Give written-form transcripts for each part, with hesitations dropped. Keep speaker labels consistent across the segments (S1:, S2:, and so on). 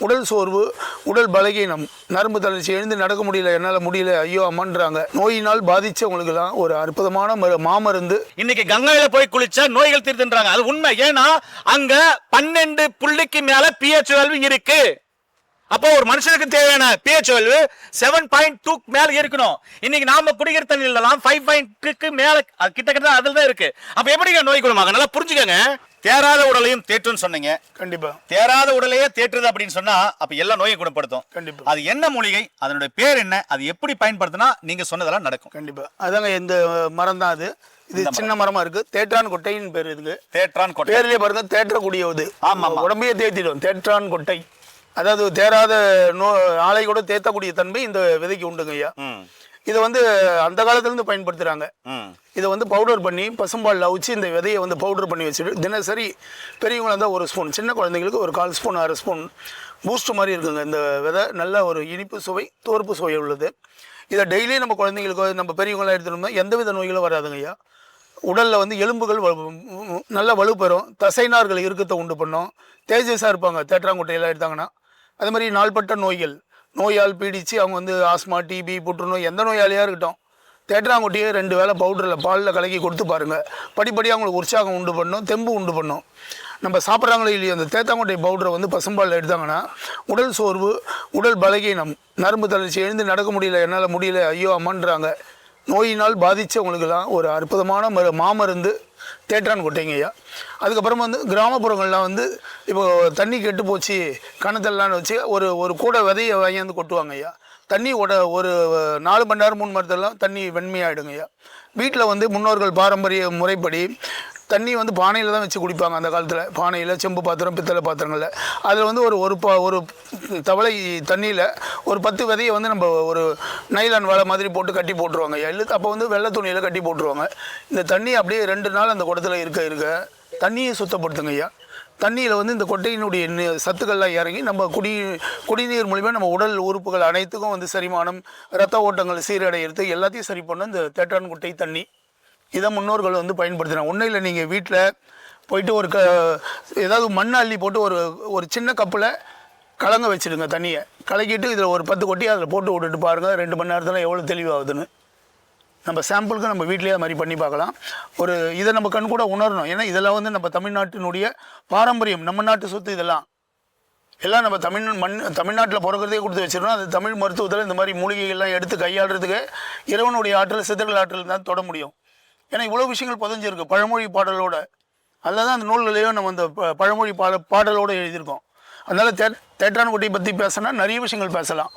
S1: உடல் சோர்வு, உடல் பலகீனம், நரம்பு தளர்ச்சி, எழுந்து நடக்க முடியல, என்னால் முடியல, ஐயோ அம்மான்றாங்க. நோயினால் பாதிச்சவங்களுக்குலாம் ஒரு அற்புதமான மாமருந்து.
S2: இன்னைக்கு கங்கையில போய் குளிச்சா நோய்கள் தீர்த்துன்றாங்க. அது உண்மை. ஏன்னா அங்க 12 புள்ளிக்கு மேல pH வேல்யூ இருக்கு. அப்போ ஒரு மனுஷனுக்கு தேவையான pH வேல்யூ 7.2 மேல இருக்கணும். இன்னைக்கு நாம குடிக்கிற தண்ணியில எல்லாம் 5.2க்கு மேல கிட்டத்தட்ட அதுல தான் இருக்கு. அப்ப எப்படிங்க நோய் குணமாக? நல்லா புரிஞ்சுக்கங்க. தேராத உடலையும் தேற்றுன்னு சொன்னீங்க.
S1: கண்டிப்பா.
S2: தேராத உடலையே தேற்றுது அப்படின்னு சொன்னா அப்ப எல்லா நோயும் குணப்படுத்தும்.
S1: கண்டிப்பா.
S2: அது என்ன மூலிகை, அதனுடைய பேர் என்ன, அது எப்படி பயன்படுத்தினா நீங்க சொன்னதெல்லாம் நடக்கும்?
S1: கண்டிப்பா. அதாங்க இந்த மரம் தான் அது. இது சின்ன மரமா இருக்கு. தேற்றான் கொட்டைன்னு பேர் இதுக்கு.
S2: தேற்றான் கொட்டை.
S1: பேர்லயே பாருங்க, தேற்றக்கூடியது.
S2: ஆமா.
S1: உடம்பையே தேத்திடும். தேற்றான் கொட்டை. அதாவது தேராத ஆலை கூட தேத்தக்கூடிய தன்மை இந்த விதைக்கு உண்டுங்க ஐயா. இதை வந்து அந்த காலத்துல இருந்து பயன்படுத்துறாங்க. இதை வந்து பவுடர் பண்ணி பசும்பாலில் அவிச்சு இந்த விதையை வந்து பவுடர் பண்ணி வச்சுட்டு தினசரி பெரியவங்களா இருந்தால் 1 ஸ்பூன், சின்ன குழந்தைங்களுக்கு ஒரு 1/4 ஸ்பூன் 1/2 ஸ்பூன் பூஸ்ட் மாதிரி இருக்குங்க. இந்த விதை நல்ல ஒரு இனிப்பு சுவை, தோற்பு சுவை உள்ளது. இதை டெய்லி நம்ம குழந்தைங்களுக்கு, நம்ம பெரியவங்களாம் எடுத்துட்டோம்னா எந்தவித நோய்களும் வராதுங்க ஐயா. உடலில் வந்து எலும்புகள் நல்ல வலுப்பெறும், தசைநார்கள் இறுக்கத்தை உண்டு பண்ணும், தேஜஸாக இருப்பாங்க தேற்றாங்குட்டையெல்லாம் எடுத்தாங்கன்னா. அது மாதிரி நாள்பட்ட நோயால் பீடித்து அவங்க வந்து ஆஸ்மா, டிபி, புற்றுநோய், எந்த நோயாளியாக இருக்கட்டும், தேற்றாங்குட்டியை 2 வேளை பவுடரில் பாலில் கலக்கி கொடுத்து பாருங்கள். படிப்படியாக அவங்களுக்கு உற்சாகம் உண்டு பண்ணும், தெம்பு உண்டு பண்ணும். நம்ம சாப்பிட்றாங்களோ இல்லையோ அந்த தேத்தாங்குட்டை பவுடரை வந்து பசும்பாலில் எடுத்தாங்கன்னா உடல் சோர்வு, உடல் பலகீனம், நரம்பு தளர்ச்சி, எழுந்து நடக்க முடியல, என்னால் முடியல, ஐயோ அம்மான்றாங்க. நோயினால் பாதித்தவங்களுக்கெல்லாம் ஒரு அற்புதமான மாமருந்து தேற்றான் கொட்டைங்க ஐயா. அதுக்கப்புறமா வந்து கிராமப்புறங்கள்லாம் வந்து இப்போ தண்ணி கெட்டு போச்சு கணத்தெல்லாம் வச்சு ஒரு கூட விதையை வாங்கியாந்து கொட்டுவாங்க ஐயா. தண்ணி ஒரு 4 மணி நேரம் 3 மணி நேரத்துலாம் தண்ணி வெண்மையாகிடுங்க ஐயா. வீட்டில் வந்து முன்னோர்கள் பாரம்பரிய முறைப்படி தண்ணி வந்து பானையில் தான் வச்சு குடிப்பாங்க அந்த காலத்தில். பானையில், செம்பு பாத்திரம், பித்தளை பாத்திரங்களில். அதில் வந்து ஒரு தவளை தண்ணியில் ஒரு 10 விதையை வந்து நம்ம ஒரு நைலான் வலை மாதிரி போட்டு கட்டி போட்டுருவாங்க ஐயா. இல்லை அப்போ வந்து வெள்ளை துணியில் கட்டி போட்டுருவாங்க. இந்த தண்ணி அப்படியே 2 நாள் அந்த குடத்தில் இருக்க தண்ணியை சுத்தப்படுத்துங்க ஐயா. தண்ணியில் வந்து இந்த கொட்டையினுடைய சத்துக்கள்லாம் இறங்கி நம்ம குடிநீர் மூலிமா நம்ம உடல் உறுப்புகள் அனைத்துக்கும் வந்து செரிமானம், இரத்த ஓட்டங்கள் சீரடைகிறது எல்லாத்தையும் சரி பண்ண இந்த தேற்றான் கொட்டை தண்ணி இதை முன்னோர்கள் வந்து பயன்படுத்தினாங்க. ஒன்றும் இல்லை, நீங்கள் வீட்டில் போயிட்டு ஏதாவது மண் அள்ளி போட்டு ஒரு சின்ன கப்பில் கலங்க வச்சுடுங்க. தண்ணியை கலக்கிட்டு இதில் ஒரு 10 கொட்டி அதில் போட்டு விட்டுட்டு பாருங்கள் 2 மணி நேரத்தில் எவ்வளோ தெளிவாகுதுன்னு. நம்ம சாம்பிளுக்கு நம்ம வீட்லேயே அது மாதிரி பண்ணி பார்க்கலாம். இதை நம்ம கண் கூட உணரணும். ஏன்னா இதெல்லாம் வந்து நம்ம தமிழ்நாட்டினுடைய பாரம்பரியம், நம்ம நாட்டு சொத்து. எல்லாம் நம்ம தமிழ்நாட்டில் பிறக்கிறதே கொடுத்து வச்சிடணும். அது தமிழ் மருத்துவத்தில் இந்த மாதிரி மூலிகைகள்லாம் எடுத்து கையாளுறதுக்கு இறைவனுடைய ஆற்றல், சித்தர்கள் ஆற்றல் தான் தொட முடியும். ஏன்னா இவ்வளோ விஷயங்கள் புதஞ்சிருக்கு பழமொழி பாடலோட. அதில் தான் அந்த நூல்களையோ நம்ம அந்த பழமொழி பாடலோடு எழுதியிருக்கோம். அதனால் தேற்றான் கொட்டையை பற்றி பேசினா நிறைய விஷயங்கள் பேசலாம்.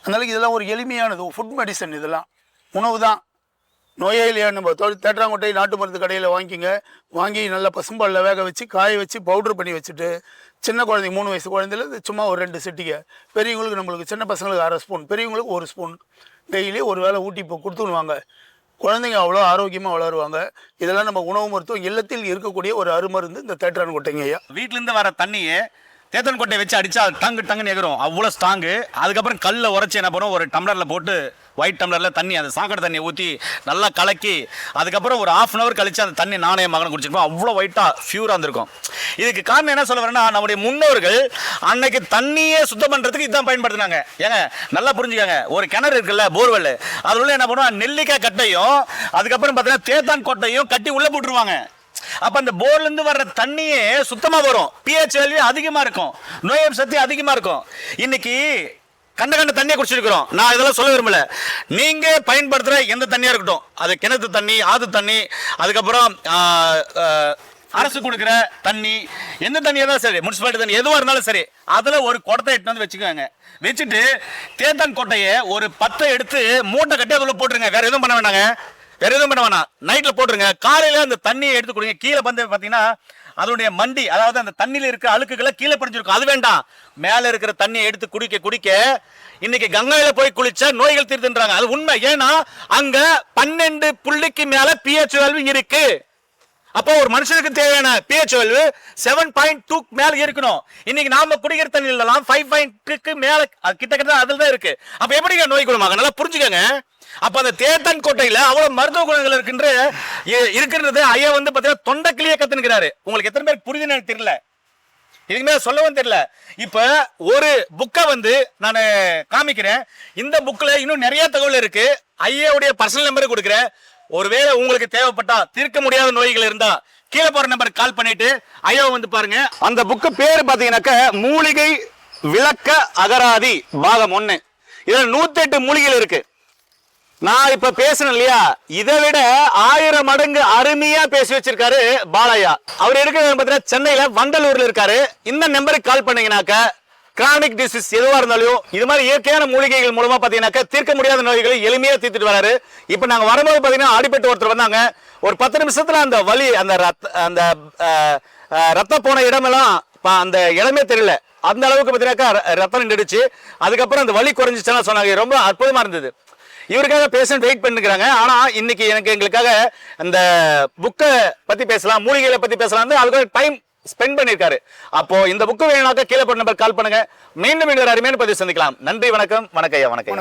S1: அதனால் இதெல்லாம் ஒரு எளிமையானது, ஃபுட் மெடிசன். இதெல்லாம் உணவு தான். நோயாளியாக நம்ம தேற்றாங்கொட்டை நாட்டு மருந்து கடையில் வாங்கி நல்லா பசும்பாலில் வேக வச்சு காய வச்சு பவுடர் பண்ணி வச்சுட்டு சின்ன குழந்தைங்க 3 வயசு குழந்தையில சும்மா ஒரு 2 சிட்டிகை, பெரியவங்களுக்கு நம்மளுக்கு சின்ன பசங்களுக்கு 1/2 ஸ்பூன், பெரியவங்களுக்கு 1 ஸ்பூன் டெய்லி ஒரு வேளை ஊட்டி கொடுத்துடுவாங்க. குழந்தைங்க அவ்வளோ ஆரோக்கியமாக வளருவாங்க. இதெல்லாம் நம்ம உணவு மருத்துவம் இல்லத்தில் இருக்கக்கூடிய ஒரு அருமருந்து இந்த தேற்றான் கொட்டைங்க ஐயா.
S2: வீட்டிலேருந்து வர தண்ணியே தேத்தன் கொட்டையை வச்சு அடித்தா டங்குன்னு எகிறோம், அவ்வளோ ஸ்ட்ராங்கு. அதுக்கப்புறம் கல்லை உரைச்சி என்ன பண்ணுவோம், ஒரு டம்ளரில் போட்டு ஒயிட் டம்ளரில் தண்ணி, அந்த சாக்கடை தண்ணியை ஊற்றி நல்லா கலக்கி அதுக்கப்புறம் ஒரு 1/2 hour கழித்து அந்த தண்ணி நானே மகனை குடிச்சிருப்போம். அவ்வளோ ஒயிட்டாக ஃபியூராக இருந்திருக்கும். இதுக்கு காரணம் என்ன சொல்ல வரேன்னா, நம்முடைய முன்னோர்கள் அன்னைக்கு தண்ணியே சுத்தம் பண்ணுறதுக்கு இதுதான் பயன்படுத்தினாங்க. ஏங்க நல்லா புரிஞ்சுக்காங்க. ஒரு கிணறு இருக்குல்ல, போர்வெல், அது உள்ள என்ன பண்ணுவோம், நெல்லிக்காய் கட்டையும் அதுக்கப்புறம் பார்த்தீங்கன்னா தேத்தான் கொட்டையும் கட்டி உள்ளே போட்டுருவாங்க. அப்ப அந்த போர்ல இருந்து வர்ற தண்ணியே சுத்தமா வரும், pH வேல்யூ அதிகமா இருக்கும், நோய் எதிர்ப்பு சக்தி அதிகமா இருக்கும். இன்னைக்கு கண்ட தண்ணியை குடிச்சிருக்கிறோம். நான் இதெல்லாம் சொல்ல விரும்பல. நீங்க பயன்படுத்துற எந்த தண்ணியா இருக்கட்டும், அது கிணத்து தண்ணி, ஆத்து தண்ணி, அதுக்கப்புறம் அரசு கொடுக்குற தண்ணி, எந்த தண்ணியா தான் சரி, முனிசிபாலிட்டி தண்ணி எதுவாக இருந்தாலும் சரி, அதில் ஒரு குடத்தை எடுத்து வந்து வச்சுக்கோங்க. வச்சுட்டு தேத்தான் கொட்டையை ஒரு 10 எடுத்து மூட்டை கட்டி அதில் போட்டுருங்க. வேற எதுவும் பண்ண வேண்டாங்க, வேற எதுவும் பண்ண வேணாம். நைட்ல போட்டுருங்க. காலையில அந்த தண்ணியை எடுத்து கொடுங்க. கீழே வந்து பாத்தீங்கன்னா அதனுடைய மண்டி, அதாவது அந்த தண்ணியில இருக்கிற அழுக்குகளை கீழே படிஞ்சிருக்கும். அது வேண்டாம், மேல இருக்கிற தண்ணியை எடுத்து குடிக்க இன்னைக்கு கங்கையில போய் குளிச்சா நோய்கள் தீர்த்துன்றாங்க. அது உண்மை. ஏன்னா அங்க 12 புள்ளிக்கு மேல pH வேல்யூ இருக்கு. அப்போ ஒரு மனுஷனுக்கு தேவையான pH வேல்யூ 7.2 மேல இருக்கணும். இன்னைக்கு நாம குடிக்கிற தண்ணியில எல்லாம் 5.2க்கு மேல கிட்டத்தட்ட அதுல தான் இருக்கு. அப்ப எப்படிங்க நோய் குணமாக? நல்லா புரிஞ்சுக்கங்க. அப்ப அந்த தேத்தான் கொட்டையில அவ்வளவு மருத்துவ குணங்கள் இருக்கிறது ஐயா வந்து பாத்தீங்கன்னா தொண்டை கிளிய கத்துனுக்கிறாரு. உங்களுக்கு எத்தனை பேர் புரியுதுன்னு எனக்கு தெரியல. இதுக்கு மேல சொல்லவும் தெரியல. இப்ப ஒரு புக்கை வந்து நான் காமிக்கிறேன். இந்த புக்ல இன்னும் நிறைய தகவல் இருக்கு. ஐயாவுடைய பர்சனல் நம்பர் கொடுக்குறேன். ஒருவேளை உங்களுக்கு தேவைப்பட்டா, தீர்க்க முடியாத நோய்கள் இருந்தா கீழே போற நம்பருக்கு கால் பண்ணிட்டு ஐயாவை வந்து பாருங்க. அந்த புக்கு பேரு பாத்தீங்கன்னாக்க மூலிகை விளக்க அகராதி பாகம் 1. இதுல 108 மூலிகைகள் இருக்கு. நான் இப்ப பேசணும் இல்லையா, இதை விட 1000 மடங்கு அருமையா பேசி வச்சிருக்காரு பாலையா. அவர் இருக்கிற சென்னையில வண்டலூர்ல இருக்காரு. இந்த நம்பருக்கு கால் பண்ணீங்கன்னாக்க கிரானிக் டிசீஸ் எதுவா இருந்தாலும் இது மாதிரி இயற்கையான மூலிகைகள் மூலமா பாத்தீங்கன்னாக்க தீர்க்க முடியாத நோய்களை எளிமையா தீர்த்துட்டு வராரு. இப்ப நாங்க வரும்போது பாத்தீங்கன்னா அடிபட்டு ஒருத்தர் வந்தாங்க. ஒரு 10 நிமிஷத்துல அந்த வலி, அந்த ரத்த போன இடமெல்லாம் அந்த இடமே தெரியல. அந்த அளவுக்கு பாத்தீங்கன்னாக்கா ரத்தம் நின்றுடுச்சு. அதுக்கப்புறம் அந்த வலி குறைஞ்சிச்சுன்னா சொன்னாங்க. ரொம்ப அற்புதமா இருந்தது. இவருக்காக பேஷண்ட் வெயிட் பண்ணிக்கிறாங்க. ஆனா இன்னைக்கு எங்களுக்காக அந்த புக்கை பத்தி பேசலாம், மூலிகைகளை பத்தி பேசலாம், அதுக்கு டைம் ஸ்பெண்ட் பண்ணிருக்காரு. அப்போ இந்த புக்கு வேணும்னாக்க கீழே போட்ட நம்பர் கால் பண்ணுங்க. மீண்டும் இன்னொரு அருமையான பதிவு சந்திக்கலாம். நன்றி, வணக்கம். வணக்கம் ஐயா. வணக்கம்.